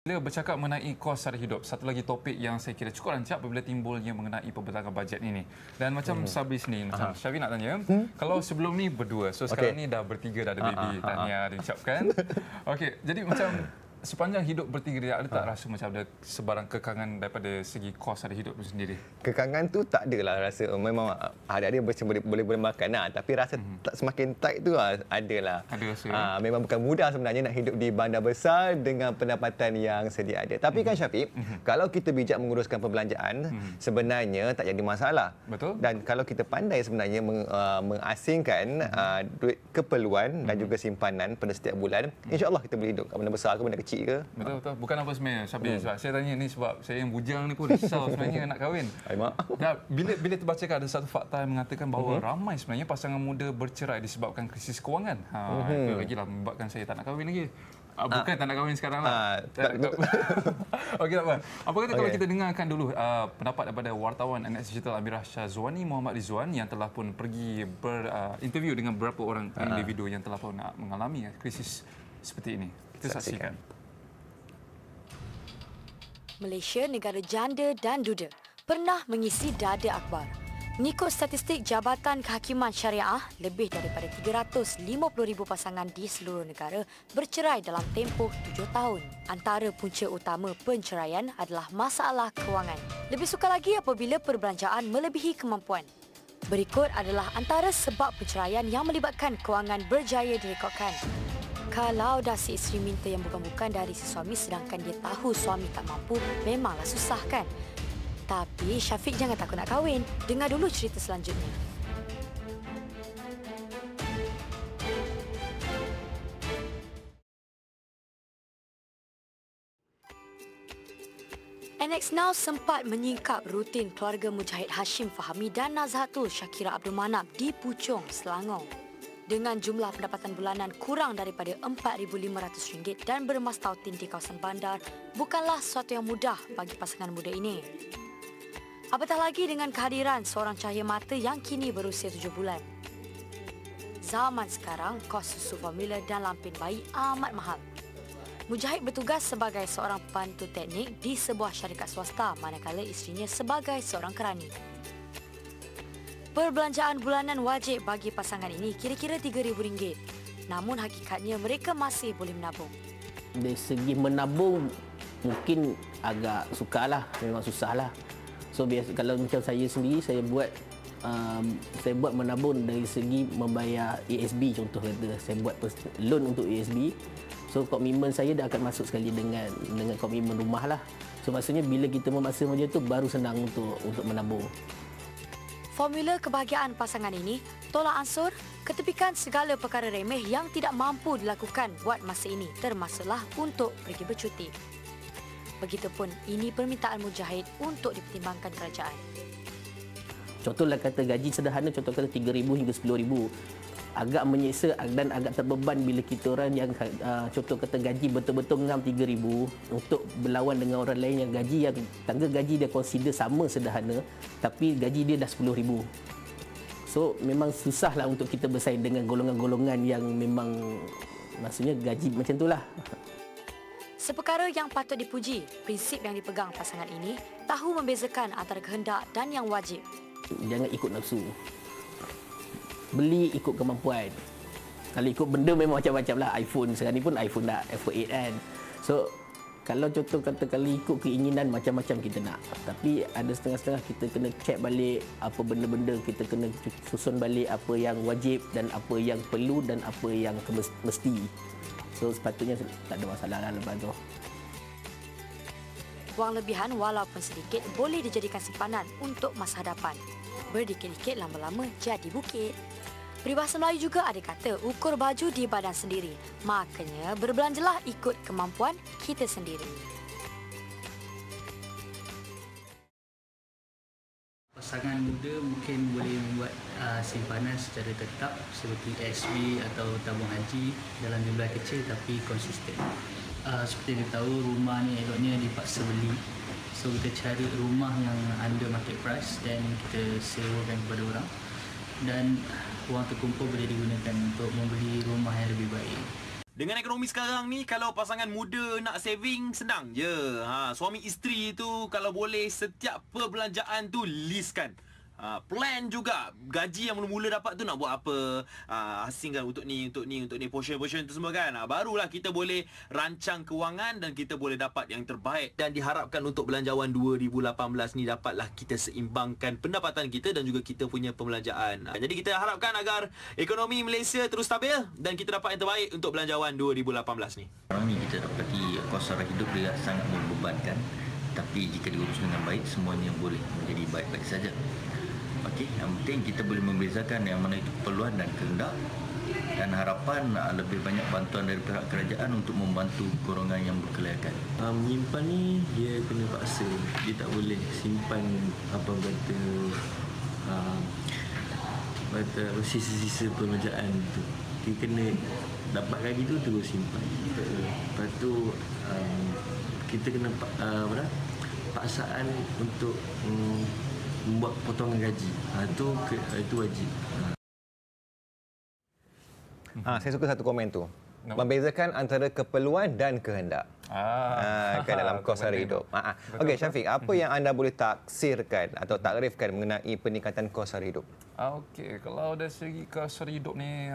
Bila bercakap mengenai kos sara hidup, satu lagi topik yang saya kira cukup rancak apabila timbulnya mengenai pembentangan bajet ini. Dan macam Sabri sini, macam Syafi nak tanya, kalau sebelum ni berdua, so sekarang ni dah bertiga, dah ada baby, tahniah diucapkan. Okey, jadi macam sepanjang hidup bertiga dia ada tak rasa macam ada sebarang kekangan daripada segi kos sara hidup itu sendiri? Kekangan tu tak adalah rasa. Memang ada macam boleh makan lah. Tapi rasa tak semakin tight tu adalah. Ada rasa. Memang bukan mudah sebenarnya nak hidup di bandar besar dengan pendapatan yang sedia ada. Tapi kan Syafiq, kalau kita bijak menguruskan perbelanjaan, sebenarnya tak jadi masalah. Betul. Dan kalau kita pandai sebenarnya mengasingkan duit keperluan dan juga simpanan pada setiap bulan, insya-Allah kita boleh hidup kat bandar besar ke bandar kecil ke. Betul. Bukan apa sebenarnya, Syabir. Saya tanya ni sebab saya yang bujang ni pun risau sebenarnya nak kahwin. Dan bila terbacakan ada satu fakta yang mengatakan bahawa ramai sebenarnya pasangan muda bercerai disebabkan krisis kewangan. Itu lagi lah menyebabkan saya tak nak kahwin lagi. Bukan tak nak kahwin sekarang lah. Okey, tak apa. Apa kata kalau kita dengarkan dulu pendapat daripada wartawan NS Digital Amirah Syazwani Muhammad Rizwan yang telah pun pergi berinterview dengan beberapa orang individu yang telah pun mengalami krisis seperti ini. Kita saksikan. Malaysia, negara janda dan duda, pernah mengisi dada akhbar. Mengikut statistik Jabatan Kehakiman Syariah, lebih daripada 350,000 pasangan di seluruh negara bercerai dalam tempoh 7 tahun. Antara punca utama penceraian adalah masalah kewangan. Lebih sukar lagi apabila perbelanjaan melebihi kemampuan. Berikut adalah antara sebab perceraian yang melibatkan kewangan berjaya direkodkan. Kalau dah si isteri minta yang bukan-bukan dari si suami sedangkan dia tahu suami tak mampu, memanglah susah kan? Tapi Syafiq jangan takut nak kahwin. Dengar dulu cerita selanjutnya. NX Now sempat menyingkap rutin keluarga Mujahid Hashim Fahami dan Nazhatul Syakira Abdul Manap di Puchong, Selangor. Dengan jumlah pendapatan bulanan kurang daripada RM4,500 dan bermas tautin di kawasan bandar, bukanlah sesuatu yang mudah bagi pasangan muda ini. Apatah lagi dengan kehadiran seorang cahaya mata yang kini berusia 7 bulan. Zaman sekarang, kos susu formula dan lampin bayi amat mahal. Mujahid bertugas sebagai seorang pembantu teknik di sebuah syarikat swasta manakala isterinya sebagai seorang kerani. Perbelanjaan bulanan wajib bagi pasangan ini kira-kira RM3,000. Namun hakikatnya mereka masih boleh menabung. Dari segi menabung mungkin agak sukarlah, memang susahlah. So biasa kalau macam saya sendiri saya buat menabung dari segi membayar ESB contoh kata. Saya buat loan untuk ESB. So komitmen saya dah akan masuk sekali dengan komitmen rumah lah. So maksudnya bila kita memaksa macam tu baru senang untuk menabung. Formula kebahagiaan pasangan ini tolak ansur, ketepikan segala perkara remeh yang tidak mampu dilakukan buat masa ini, termasuklah untuk pergi bercuti. Begitupun ini permintaan Mujahid untuk dipertimbangkan kerajaan. Contohlah kata gaji sederhana, contoh kata RM3,000 hingga RM10,000. Agak menyeksa dan agak terbeban bila kita orang yang contoh kata gaji betul-betul ngam RM3,000 untuk berlawan dengan orang lain yang tangga gaji dia consider sama sederhana tapi gaji dia dah RM10,000. So memang susahlah untuk kita bersaing dengan golongan-golongan yang memang maksudnya gaji macam itulah. Seperkara yang patut dipuji, prinsip yang dipegang pasangan ini tahu membezakan antara kehendak dan yang wajib. Jangan ikut nafsu. Beli ikut kemampuan. Kalau ikut benda memang macam-macam lah. iPhone sekarang ni pun iPhone dah, iPhone 8 kan. So kalau contoh kata kalau ikut keinginan macam-macam kita nak. Tapi ada setengah-setengah kita kena check balik apa benda-benda, kita kena susun balik apa yang wajib dan apa yang perlu dan apa yang mesti. So sepatutnya tak ada masalah lah lepas tu. Wang lebihan walaupun sedikit boleh dijadikan simpanan untuk masa hadapan. Berdikit-dikit lama-lama jadi bukit. Peribahasa Melayu juga ada kata ukur baju di badan sendiri. Makanya berbelanjalah ikut kemampuan kita sendiri. Pasangan muda mungkin boleh membuat simpanan secara tetap seperti SB atau tabung haji dalam jumlah kecil tapi konsisten. Seperti kita tahu rumah ni eloknya dipaksa beli. So kita cari rumah yang under market price dan kita sewakan kepada orang. Dan wang terkumpul boleh digunakan untuk membeli rumah yang lebih baik. Dengan ekonomi sekarang ni, kalau pasangan muda nak saving, senang je. Suami isteri tu kalau boleh setiap perbelanjaan tu listkan. Plan juga. Gaji yang mula-mula dapat tu nak buat apa. Asingkan untuk ni, portion tu semua kan. Barulah kita boleh rancang kewangan dan kita boleh dapat yang terbaik. Dan diharapkan untuk belanjawan 2018 ni dapatlah kita seimbangkan pendapatan kita dan juga kita punya pembelanjaan. Jadi kita harapkan agar ekonomi Malaysia terus stabil dan kita dapat yang terbaik untuk belanjawan 2018 ni. Sekarang ni kita dapati kos sara hidup dia sangat membebankan. Tapi jika diurus dengan baik, semuanya boleh menjadi baik-baik saja. Okey, yang penting kita boleh membezakan yang mana itu keperluan dan kehendak, dan harapan lebih banyak bantuan dari pihak kerajaan untuk membantu golongan yang berkelayakan. Menyimpan ni dia kena paksa, dia tak boleh simpan apa kata sisa-sisa perbelanjaan tu. Dia kena dapat gaji tu terus simpan. Lepas tu kita kena paksaan untuk membuat potongan gaji. Itu wajib. Saya suka satu komen tu. Membezakan antara keperluan dan kehendak. Kan dalam kos sara hidup. Okey, Syafiq, apa yang anda boleh taksirkan atau takrifkan mengenai peningkatan kos sara hidup? Okey, kalau dari segi kos sara hidup ni,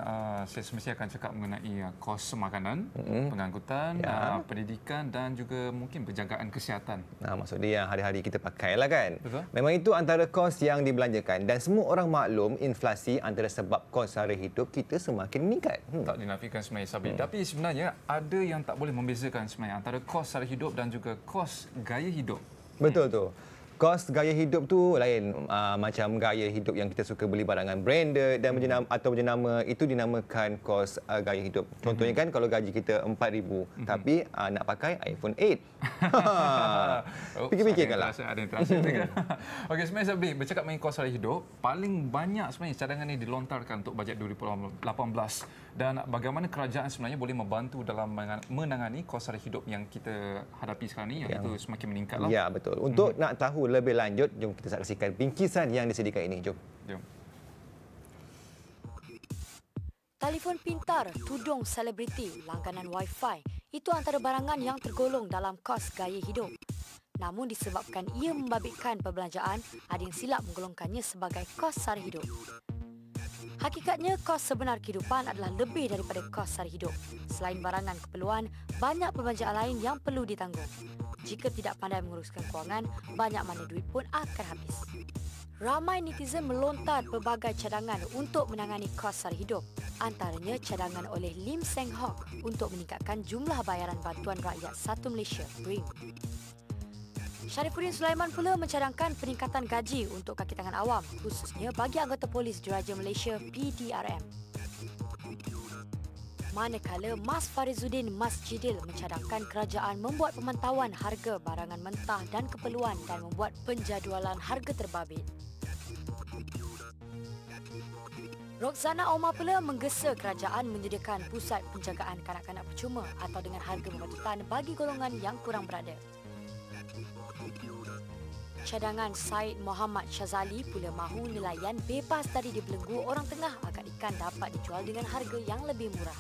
saya semestinya akan cakap mengenai kos makanan, pengangkutan, pendidikan dan juga mungkin penjagaan kesihatan. Maksud dia yang hari-hari kita pakailah kan. Betul. Memang itu antara kos yang dibelanjakan dan semua orang maklum inflasi antara sebab kos sara hidup kita semakin meningkat. Tak dinafikan sebenarnya, Sabri. Tapi sebenarnya ada yang tak boleh membezakan sebenarnya antara kos sara hidup dan juga kos gaya hidup. Betul tu. Kos gaya hidup tu lain macam gaya hidup yang kita suka beli barangan branded dan jenama itu dinamakan kos gaya hidup. Contohnya kan kalau gaji kita 4,000 tapi nak pakai iPhone 8. Fikir-fikirkanlah. Ada yang terasa. Okey, sebenarnya Sabri, bercakap mengenai kos sara hidup, paling banyak sebenarnya cadangan ini dilontarkan untuk bajet 2018 dan bagaimana kerajaan sebenarnya boleh membantu dalam menangani kos sara hidup yang kita hadapi sekarang ni, iaitu semakin meningkatlah. Ya, betul. Untuk nak tahu lebih lanjut, jom kita saksikan bingkisan yang disediakan ini. Jom. Telefon pintar, tudung selebriti, langganan Wi-Fi, itu antara barangan yang tergolong dalam kos gaya hidup. Namun disebabkan ia membabitkan perbelanjaan, ada yang silap menggolongkannya sebagai kos sara hidup. Hakikatnya, kos sebenar kehidupan adalah lebih daripada kos sara hidup. Selain barangan keperluan, banyak perbelanjaan lain yang perlu ditanggung. Jika tidak pandai menguruskan kewangan, banyak mana duit pun akan habis. Ramai netizen melontar pelbagai cadangan untuk menangani kos sara hidup. Antaranya cadangan oleh Lim Seng Hock untuk meningkatkan jumlah bayaran bantuan rakyat Satu Malaysia (BRIM). Sharifuddin Sulaiman pula mencadangkan peningkatan gaji untuk kaki tangan awam, khususnya bagi anggota polis Diraja Malaysia PDRM. Manakala Mas Farizuddin Masjidil mencadangkan kerajaan membuat pemantauan harga barangan mentah dan keperluan dan membuat penjadualan harga terbabit. Roxana Omar pula menggesa kerajaan menyediakan pusat penjagaan kanak-kanak percuma atau dengan harga berpatutan bagi golongan yang kurang berada. Cadangan Syed Muhammad Syazali pula mahu nelayan bebas dari dibelenggu orang tengah agar ikan dapat dijual dengan harga yang lebih murah.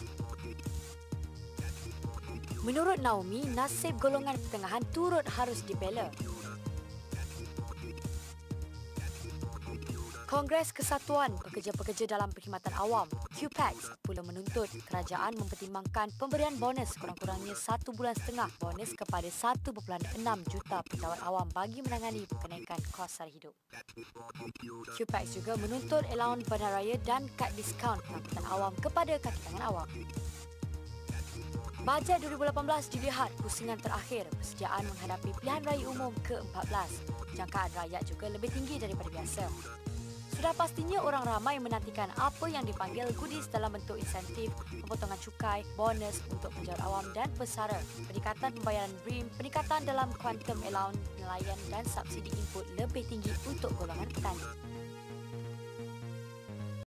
Menurut Naomi, nasib golongan pertengahan turut harus dibela. Kongres Kesatuan Pekerja-Pekerja dalam Perkhidmatan Awam, QPAX, pula menuntut kerajaan mempertimbangkan pemberian bonus kurang-kurangnya 1,5 bulan bonus kepada 1.6 juta pegawai awam bagi menangani kenaikan kos sara hidup. QPAX juga menuntut allowance bandaraya dan kad diskaun pengangkutan awam kepada kaki tangan awam. Bajet 2018 dilihat pusingan terakhir persediaan menghadapi pilihan raya umum ke-14. Jangkaan rakyat juga lebih tinggi daripada biasa. Sudah pastinya orang ramai menantikan apa yang dipanggil goodies dalam bentuk insentif, pemotongan cukai, bonus untuk penjual awam dan pesara, peningkatan pembayaran BRIM, peningkatan dalam kuantum allowance nelayan dan subsidi input lebih tinggi untuk golongan petani.